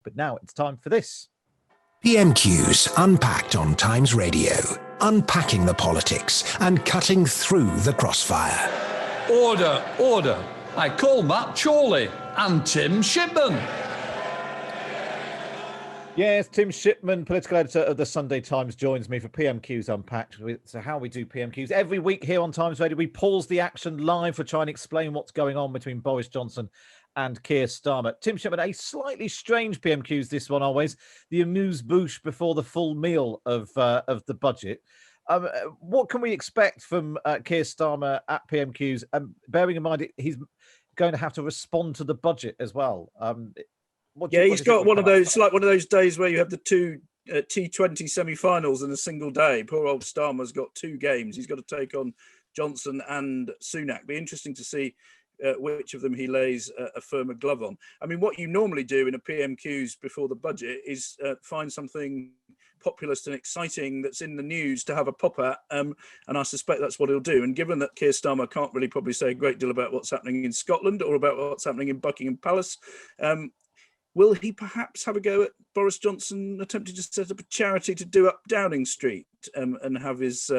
But now it's time for this. PMQs Unpacked on Times Radio. Unpacking the politics and cutting through the crossfire. Order, order. I call Matt Chorley and Tim Shipman. Yes, Tim Shipman, political editor of the Sunday Times, joins me for PMQs Unpacked. So how we do PMQs. Every week here on Times Radio, we pause the action live to try and explain what's going on between Boris Johnson and Keir Starmer. Tim Shipman, a slightly strange PMQs, this one always. The amuse-bouche before the full meal of the budget. What can we expect from Keir Starmer at PMQs? Bearing in mind he's going to have to respond to the budget as well. He's got one of those. It's like one of those days where you have the two T20 semi-finals in a single day. Poor old Starmer's got two games. He's got to take on Johnson and Sunak. Be interesting to see which of them he lays a firmer glove on. I mean, what you normally do in a PMQs before the budget is find something populist and exciting that's in the news to have a pop at, and I suspect that's what he'll do. And given that Keir Starmer can't really probably say a great deal about what's happening in Scotland or about what's happening in Buckingham Palace, will he perhaps have a go at Boris Johnson attempting to set up a charity to do up Downing Street and have his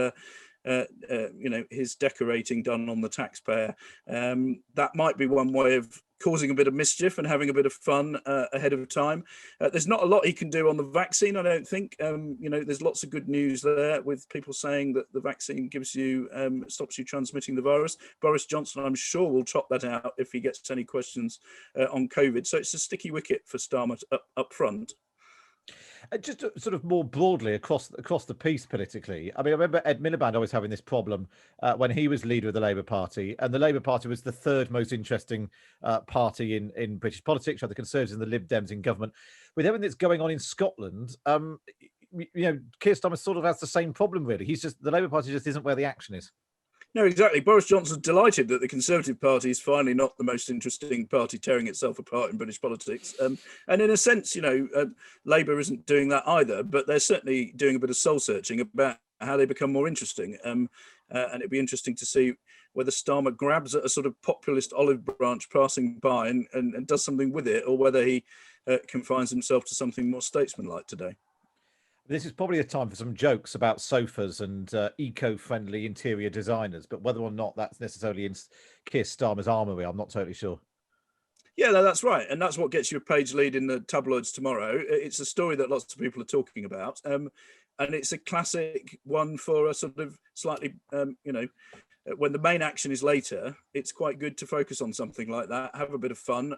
his decorating done on the taxpayer? That might be one way of causing a bit of mischief and having a bit of fun ahead of time. There's not a lot he can do on the vaccine, I don't think. There's lots of good news there with people saying that the vaccine gives you stops you transmitting the virus. Boris Johnson, I'm sure, will chop that out if he gets any questions on COVID. So it's a sticky wicket for Starmer up front. Just sort of more broadly across the piece politically, I mean, I remember Ed Miliband always having this problem when he was leader of the Labour Party, and the Labour Party was the third most interesting party in British politics, the Conservatives and the Lib Dems in government. With everything that's going on in Scotland, Keir Starmer sort of has the same problem, really. The Labour Party just isn't where the action is. No, exactly. Boris Johnson's delighted that the Conservative Party is finally not the most interesting party tearing itself apart in British politics. And in a sense, Labour isn't doing that either, but they're certainly doing a bit of soul searching about how they become more interesting. And it'd be interesting to see whether Starmer grabs at a sort of populist olive branch passing by and does something with it, or whether he confines himself to something more statesmanlike today. This is probably a time for some jokes about sofas and eco-friendly interior designers, but whether or not that's necessarily in Keir Starmer's armoury, I'm not totally sure. Yeah, that's right. And that's what gets you a page lead in the tabloids tomorrow. It's a story that lots of people are talking about. And it's a classic one for a sort of slightly, when the main action is later, it's quite good to focus on something like that, have a bit of fun,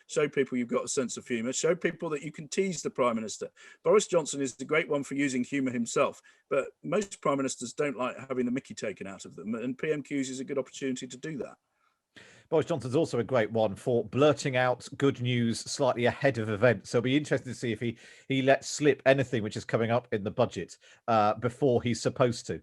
show people you've got a sense of humour, show people that you can tease the Prime Minister. Boris Johnson is the great one for using humour himself, but most Prime Ministers don't like having the mickey taken out of them, and PMQs is a good opportunity to do that. Boris Johnson's also a great one for blurting out good news slightly ahead of events. So it'll be interesting to see if he lets slip anything which is coming up in the budget before he's supposed to.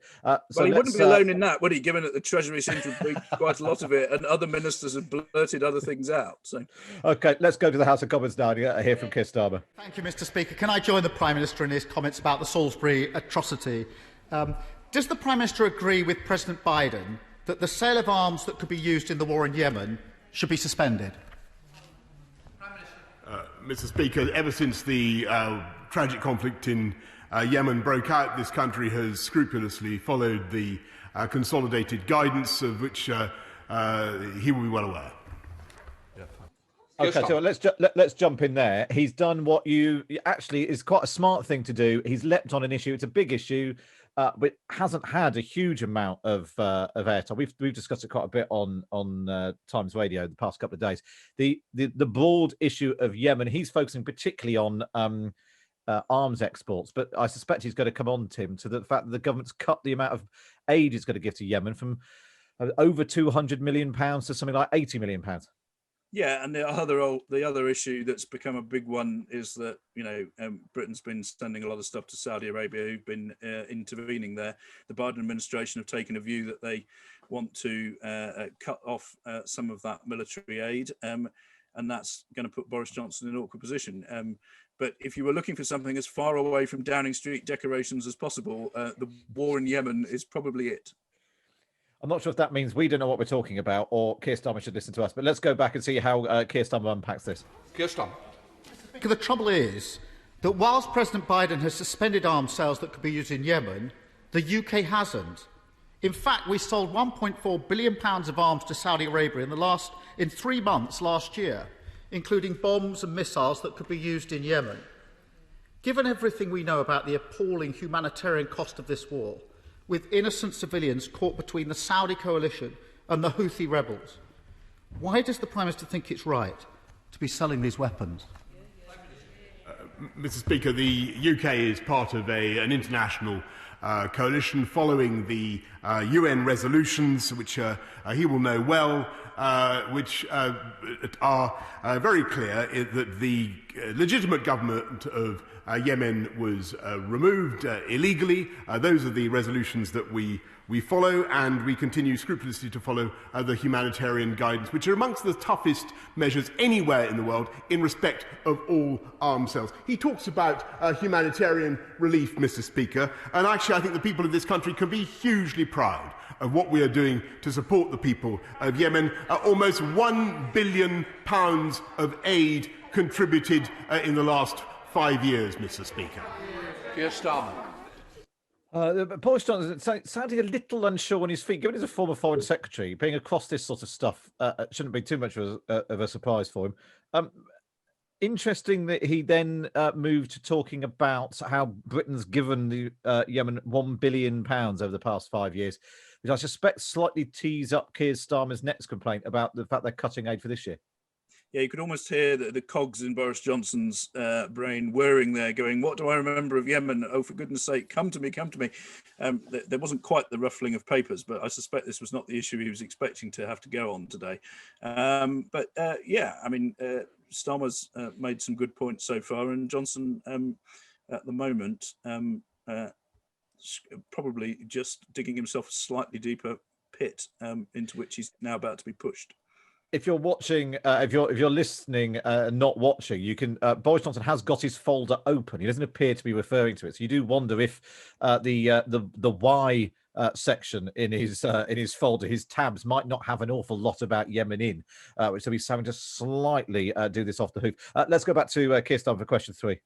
He wouldn't be alone in that, would he? Given that the Treasury seems to have moved quite a lot of it, and other ministers have blurted other things out. So, okay, let's go to the House of Commons now and hear from Keir Starmer. Thank you, Mr. Speaker. Can I join the Prime Minister in his comments about the Salisbury atrocity? Does the Prime Minister agree with President Biden that the sale of arms that could be used in the war in Yemen should be suspended? Mr. Speaker, ever since the tragic conflict in Yemen broke out, this country has scrupulously followed the consolidated guidance of which he will be well aware. Okay, so let's jump in there. He's done what actually is quite a smart thing to do. He's leapt on an issue. It's a big issue. But hasn't had a huge amount of airtime. We've discussed it quite a bit on Times Radio the past couple of days. The broad issue of Yemen. He's focusing particularly on arms exports, but I suspect he's going to come on, Tim, to the fact that the government's cut the amount of aid it's going to give to Yemen from over £200 million to something like £80 million. Yeah, and the other issue that's become a big one is that Britain's been sending a lot of stuff to Saudi Arabia, who've been intervening there. The Biden administration have taken a view that they want to cut off some of that military aid, and that's going to put Boris Johnson in an awkward position. But if you were looking for something as far away from Downing Street decorations as possible, the war in Yemen is probably it. I'm not sure if that means we don't know what we're talking about or Keir Starmer should listen to us, but let's go back and see how Keir Starmer unpacks this. Keir Starmer. Speaker, the trouble is that whilst President Biden has suspended arms sales that could be used in Yemen, the UK hasn't. In fact, we sold £1.4 billion of arms to Saudi Arabia in 3 months last year, including bombs and missiles that could be used in Yemen. Given everything we know about the appalling humanitarian cost of this war, with innocent civilians caught between the Saudi coalition and the Houthi rebels, why does the Prime Minister think it's right to be selling these weapons? Mr. Speaker, the UK is part of an international coalition following the UN resolutions, which he will know well, which are very clear that the legitimate government of Yemen was removed illegally. Those are the resolutions that we follow, and we continue scrupulously to follow the humanitarian guidance, which are amongst the toughest measures anywhere in the world in respect of all arms sales. He talks about humanitarian relief, Mr. Speaker, and actually I think the people of this country can be hugely proud of what we are doing to support the people of Yemen. Almost £1 billion of aid contributed in the last 5 years, Mr. Speaker. Keir Starmer. Boris Johnson sounding a little unsure on his feet. Given he's a former Foreign Secretary, being across this sort of stuff shouldn't be too much of a surprise for him. Interesting that he then moved to talking about how Britain's given the Yemen £1 billion over the past 5 years, which I suspect slightly tees up Keir Starmer's next complaint about the fact they're cutting aid for this year. Yeah, you could almost hear the cogs in Boris Johnson's brain whirring there, going, what do I remember of Yemen? Oh, for goodness sake, come to me, come to me. There wasn't quite the ruffling of papers, but I suspect this was not the issue he was expecting to have to go on today. Yeah, I mean, Starmer's made some good points so far, and Johnson, at the moment, probably just digging himself a slightly deeper pit into which he's now about to be pushed. If you're watching, if you're listening, not watching, you can. Boris Johnson has got his folder open. He doesn't appear to be referring to it, so you do wonder if the Y section in his folder, his tabs, might not have an awful lot about Yemen in, so he's having to slightly do this off the hoof. Let's go back to Keir Starmer for question 3.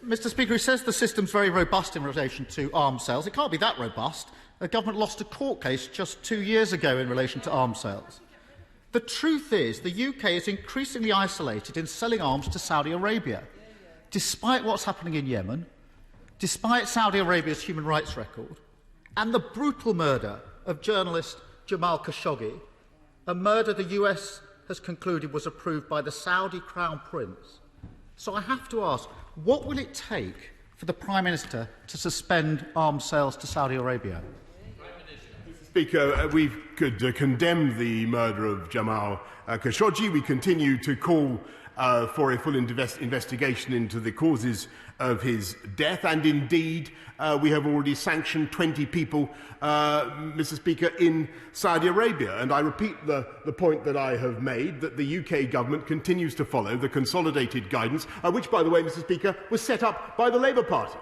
Mr. Speaker, he says the system's very robust in relation to arms sales. It can't be that robust. The government lost a court case just 2 years ago in relation to arms sales. The truth is the UK is increasingly isolated in selling arms to Saudi Arabia. Despite what's happening in Yemen, despite Saudi Arabia's human rights record, and the brutal murder of journalist Jamal Khashoggi, a murder the US has concluded was approved by the Saudi Crown Prince. So I have to ask, what will it take for the Prime Minister to suspend arms sales to Saudi Arabia? Speaker, we could condemn the murder of Jamal Khashoggi. We continue to call for a full investigation into the causes of his death, and indeed we have already sanctioned 20 people, Mr. Speaker, in Saudi Arabia. And I repeat the point that I have made, that the UK government continues to follow the consolidated guidance, which, by the way, Mr. Speaker, was set up by the Labour Party.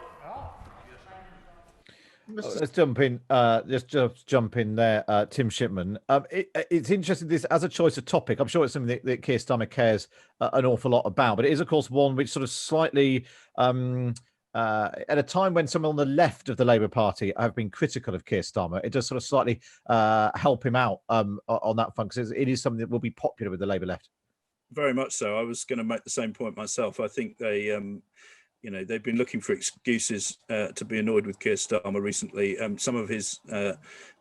Let's jump in. Just jump in there, Tim Shipman. It's interesting this as a choice of topic. I'm sure it's something that Keir Starmer cares an awful lot about, but it is, of course, one which sort of slightly, at a time when some on the left of the Labour Party have been critical of Keir Starmer, it does sort of slightly help him out on that front, because it is something that will be popular with the Labour left. Very much so. I was going to make the same point myself. I think they. They've been looking for excuses to be annoyed with Keir Starmer recently. Some of his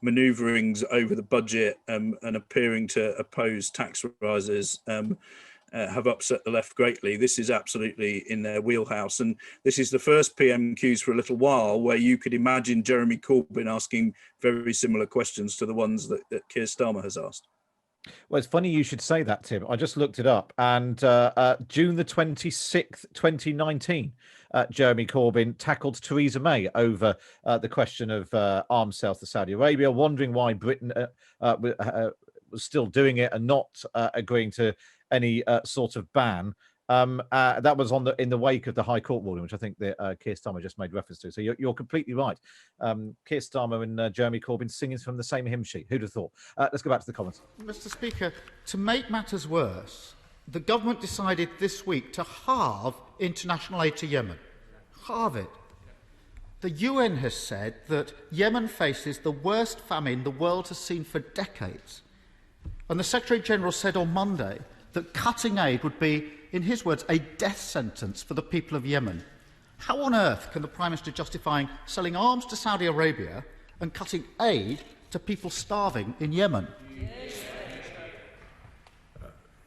manoeuvrings over the budget and appearing to oppose tax rises have upset the left greatly. This is absolutely in their wheelhouse. And this is the first PMQs for a little while where you could imagine Jeremy Corbyn asking very similar questions to the ones that Keir Starmer has asked. Well, it's funny you should say that, Tim. I just looked it up, and June the 26th, 2019, Jeremy Corbyn tackled Theresa May over the question of arms sales to Saudi Arabia, wondering why Britain was still doing it and not agreeing to any sort of ban. That was in the wake of the High Court ruling, which I think that Keir Starmer just made reference to. So you're completely right. Keir Starmer and Jeremy Corbyn singing from the same hymn sheet. Who'd have thought? Let's go back to the comments. Mr. Speaker, to make matters worse, the government decided this week to halve international aid to Yemen. Halve it. The UN has said that Yemen faces the worst famine the world has seen for decades. And the Secretary-General said on Monday that cutting aid would be, in his words, a death sentence for the people of Yemen. How on earth can the Prime Minister justify selling arms to Saudi Arabia and cutting aid to people starving in Yemen?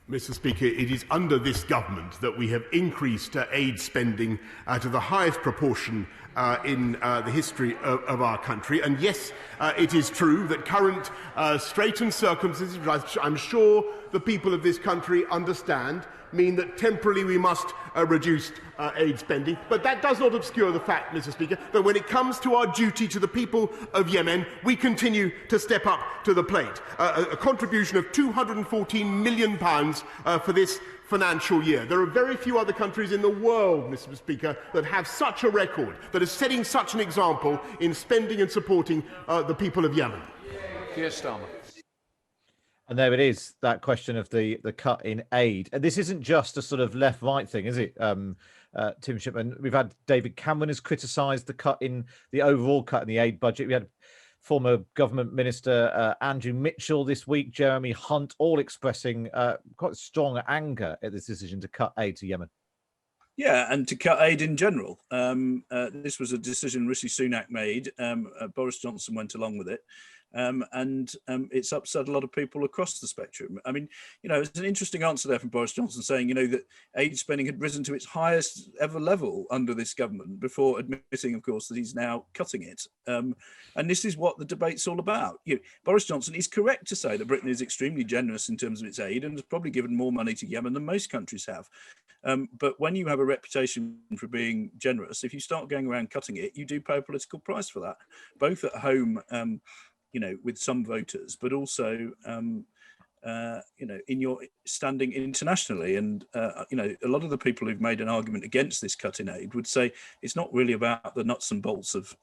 Mr. Speaker, it is under this government that we have increased aid spending to the highest proportion in the history of our country. And yes, it is true that current straitened circumstances, which I'm sure the people of this country understand, mean that temporarily we must reduce aid spending. But that does not obscure the fact, Mr. Speaker, that when it comes to our duty to the people of Yemen, we continue to step up to the plate. A contribution of £214 million for this financial year. There are very few other countries in the world, Mr. Speaker, that have such a record, that is setting such an example in spending and supporting the people of Yemen. Keir Starmer. And there it is, that question of the cut in aid. And this isn't just a sort of left-right thing, is it, Tim Shipman? We've had David Cameron has criticised the cut in the overall cut in the aid budget. We had former government minister Andrew Mitchell this week, Jeremy Hunt, all expressing quite strong anger at this decision to cut aid to Yemen. Yeah, and to cut aid in general. This was a decision Rishi Sunak made. Boris Johnson went along with it. And it's upset a lot of people across the spectrum. I mean, it's an interesting answer there from Boris Johnson saying, that aid spending had risen to its highest ever level under this government before admitting, of course, that he's now cutting it. And this is what the debate's all about. Boris Johnson is correct to say that Britain is extremely generous in terms of its aid and has probably given more money to Yemen than most countries have. But when you have a reputation for being generous, if you start going around cutting it, you do pay a political price for that, both at home, with some voters, but also, in your standing internationally. And, a lot of the people who've made an argument against this cut in aid would say it's not really about the nuts and bolts of,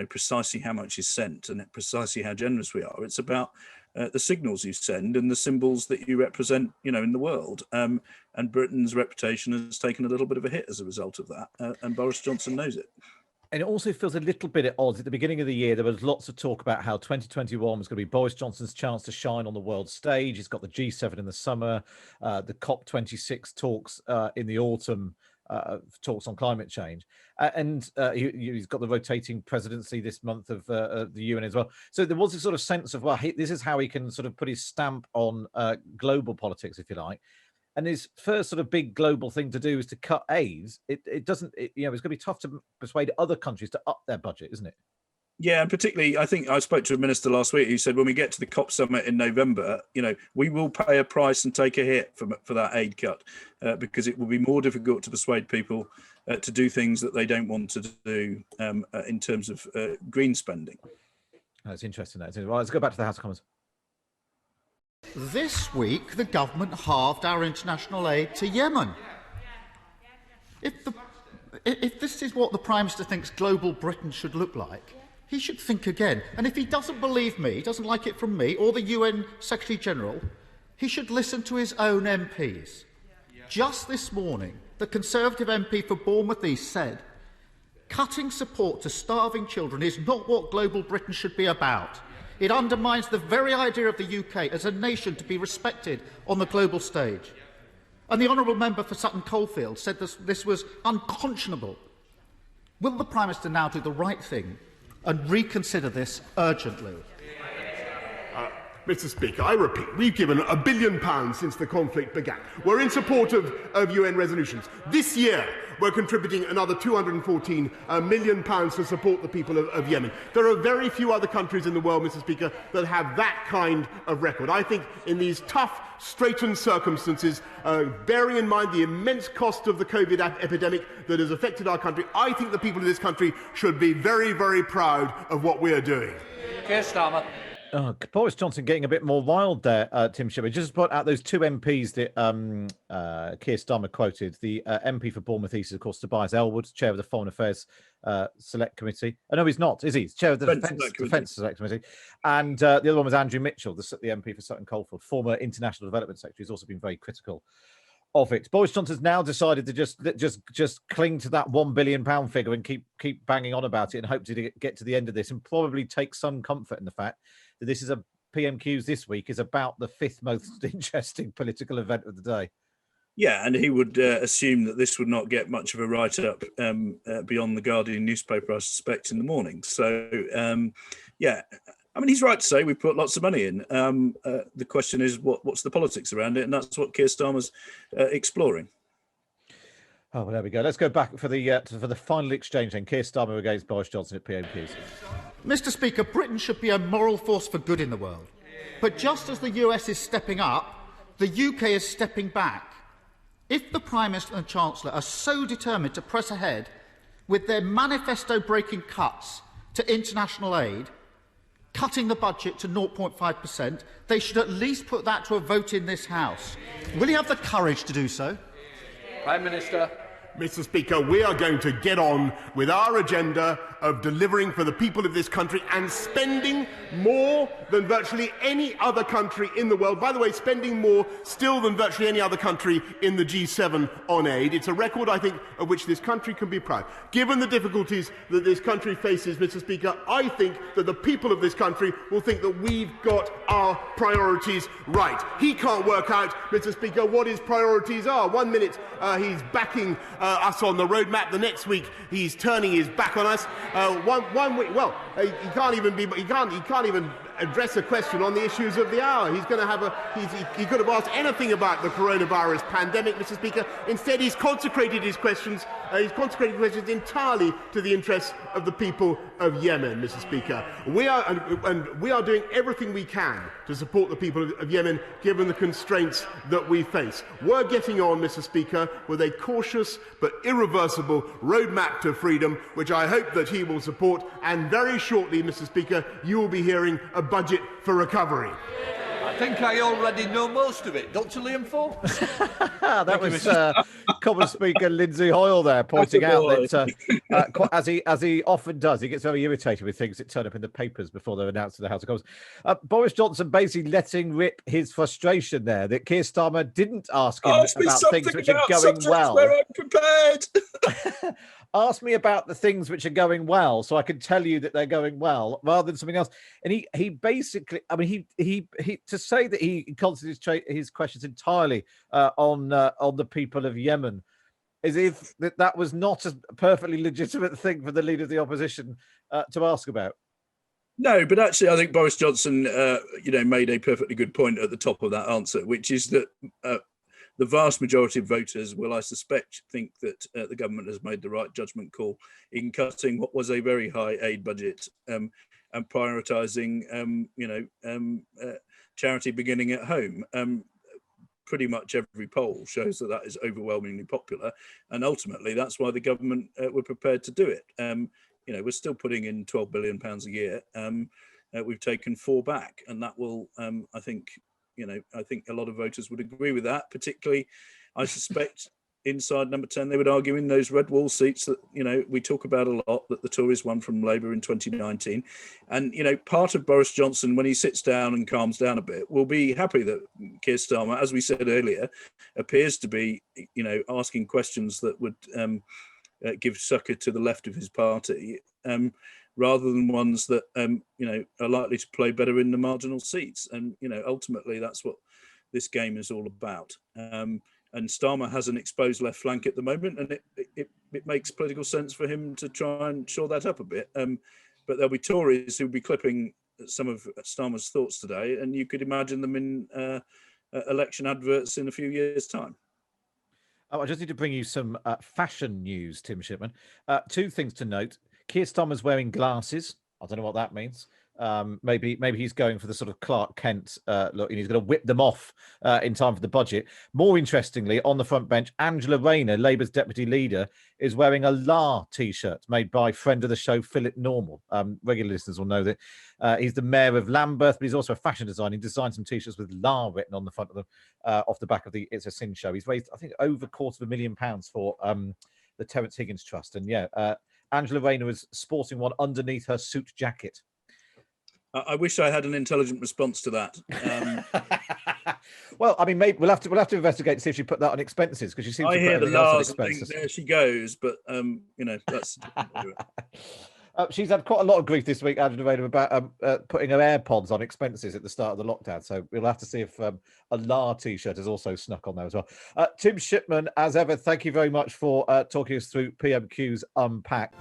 precisely how much is sent and precisely how generous we are. It's about the signals you send and the symbols that you represent, in the world. And Britain's reputation has taken a little bit of a hit as a result of that. And Boris Johnson knows it. And it also feels a little bit at odds. At the beginning of the year, there was lots of talk about how 2021 was going to be Boris Johnson's chance to shine on the world stage. He's got the G7 in the summer, the COP26 talks in the autumn, talks on climate change. And he's got the rotating presidency this month of the UN as well. So there was this sort of sense of, this is how he can sort of put his stamp on global politics, if you like. And his first sort of big global thing to do is to cut aid. It's going to be tough to persuade other countries to up their budget, isn't it? Yeah, and particularly, I think I spoke to a minister last week who said when we get to the COP summit in November, we will pay a price and take a hit for that aid cut because it will be more difficult to persuade people to do things that they don't want to do in terms of green spending. That's interesting. Well, let's go back to the House of Commons. This week, the government halved our international aid to Yemen. If this is what the Prime Minister thinks global Britain should look like, he should think again. And if he doesn't believe me, doesn't like it from me, or the UN Secretary-General, he should listen to his own MPs. Just this morning, the Conservative MP for Bournemouth East said, cutting support to starving children is not what global Britain should be about. It undermines the very idea of the UK as a nation to be respected on the global stage. And the honourable member for Sutton Coldfield said this was unconscionable. Will the Prime Minister now do the right thing and reconsider this urgently? Mr. Speaker, I repeat, we've given £1 billion since the conflict began. We're in support of UN resolutions. This year, we're contributing another £214 million to support the people of Yemen. There are very few other countries in the world, Mr. Speaker, that have that kind of record. I think in these tough, straitened circumstances, bearing in mind the immense cost of the COVID epidemic that has affected our country, I think the people of this country should be very, very proud of what we are doing. Keir Starmer. Boris Johnson getting a bit more wild there, Tim Shipman. Just put out those two MPs that Keir Starmer quoted. The MP for Bournemouth East is, of course, Tobias Ellwood, chair of the Foreign Affairs Select Committee. Oh, no, he's not, is he? He's chair of the Defence Select Committee. And the other one was Andrew Mitchell, the MP for Sutton Coldfield, former International Development Secretary. He's also been very critical of it. Boris Johnson's now decided to just cling to that £1 billion figure and keep banging on about it and hope to get to the end of this, and probably take some comfort in the fact that this is a PMQs this week is about the fifth most interesting political event of the day. Yeah, and he would assume that this would not get much of a write-up beyond the Guardian newspaper, I suspect, in the morning. So, yeah, I mean, he's right to say we put lots of money in. The question is, what's the politics around it? And that's what Keir Starmer's exploring. Oh, well, there we go. Let's go back for the final exchange then. Keir Starmer against Boris Johnson at PMQs. Mr. Speaker, Britain should be a moral force for good in the world. But just as the US is stepping up, the UK is stepping back. If the Prime Minister and the Chancellor are so determined to press ahead with their manifesto-breaking cuts to international aid, cutting the budget to 0.5%, they should at least put that to a vote in this House. Will he have the courage to do so? Prime Minister. Mr. Speaker, we are going to get on with our agenda of delivering for the people of this country and spending more than virtually any other country in the world. By the way, spending more still than virtually any other country in the G7 on aid. It's a record, I think, of which this country can be proud. Given the difficulties that this country faces, Mr. Speaker, I think that the people of this country will think that we've got our priorities right. He can't work out, Mr. Speaker, what his priorities are. 1 minute he's backing us on the roadmap. The next week he's turning his back on us. One week, well, he can't even address a question on the issues of the hour. He's going to have he could have asked anything about the coronavirus pandemic, Mr. Speaker. Instead, he's consecrated his questions. Entirely to the interests of the people of Yemen, Mr. Speaker. We are doing everything we can to support the people of Yemen, given the constraints that we face. We're getting on, Mr. Speaker, with a cautious but irreversible roadmap to freedom, which I hope that he will support. And very shortly, Mr. Speaker, you will be hearing a budget for recovery. I think I already know most of it. Dr. Liam Ford. That was Common Speaker Lindsay Hoyle there pointing out that, as he often does, he gets very irritated with things that turn up in the papers before they're announced to the House of Commons. Boris Johnson basically letting rip his frustration there that Keir Starmer didn't ask him about things which are going well. Where I'm prepared. Ask me about the things which are going well, so I can tell you that they're going well, rather than something else. And he basically, I mean, he to say that he concentrates his questions entirely on the people of Yemen, as if that was not a perfectly legitimate thing for the leader of the opposition to ask about. No, but actually, I think Boris Johnson, made a perfectly good point at the top of that answer, which is that the vast majority of voters will, I suspect, think that the government has made the right judgment call in cutting what was a very high aid budget and prioritising, charity beginning at home. Pretty much every poll shows that is overwhelmingly popular, and ultimately that's why the government were prepared to do it. We're still putting in £12 billion a year. We've taken 4 back, and that will, I think a lot of voters would agree with that. Particularly, I suspect inside number 10, they would argue in those red wall seats that, we talk about a lot, that the Tories won from Labour in 2019. And, part of Boris Johnson, when he sits down and calms down a bit, will be happy that Keir Starmer, as we said earlier, appears to be, asking questions that would give succour to the left of his party, rather than ones that, are likely to play better in the marginal seats. And, ultimately, that's what this game is all about. And Starmer has an exposed left flank at the moment, and it makes political sense for him to try and shore that up a bit. But there'll be Tories who'll be clipping some of Starmer's thoughts today, and you could imagine them in election adverts in a few years' time. Oh, I just need to bring you some fashion news, Tim Shipman. 2 things to note. Keir Starmer's wearing glasses. I don't know what that means. Maybe he's going for the sort of Clark Kent look, and he's going to whip them off in time for the budget. More interestingly, on the front bench, Angela Rayner, Labour's deputy leader, is wearing a La T-shirt made by friend of the show, Philip Normal. Regular listeners will know that he's the mayor of Lambeth, but he's also a fashion designer. He designed some T-shirts with La written on the front of them, off the back of the It's a Sin show. He's raised, I think, over £250,000 for the Terence Higgins Trust. And Angela Rayner was sporting one underneath her suit jacket. I wish I had an intelligent response to that. Well, I mean, maybe we'll have to investigate to see if she put that on expenses, because she seems to put everything else on expenses. There she goes, but that's. She's had quite a lot of grief this week, Angela Rayner, about putting her AirPods on expenses at the start of the lockdown. So we'll have to see if a La T-shirt has also snuck on there as well. Tim Shipman, as ever, thank you very much for talking us through PMQs Unpacked.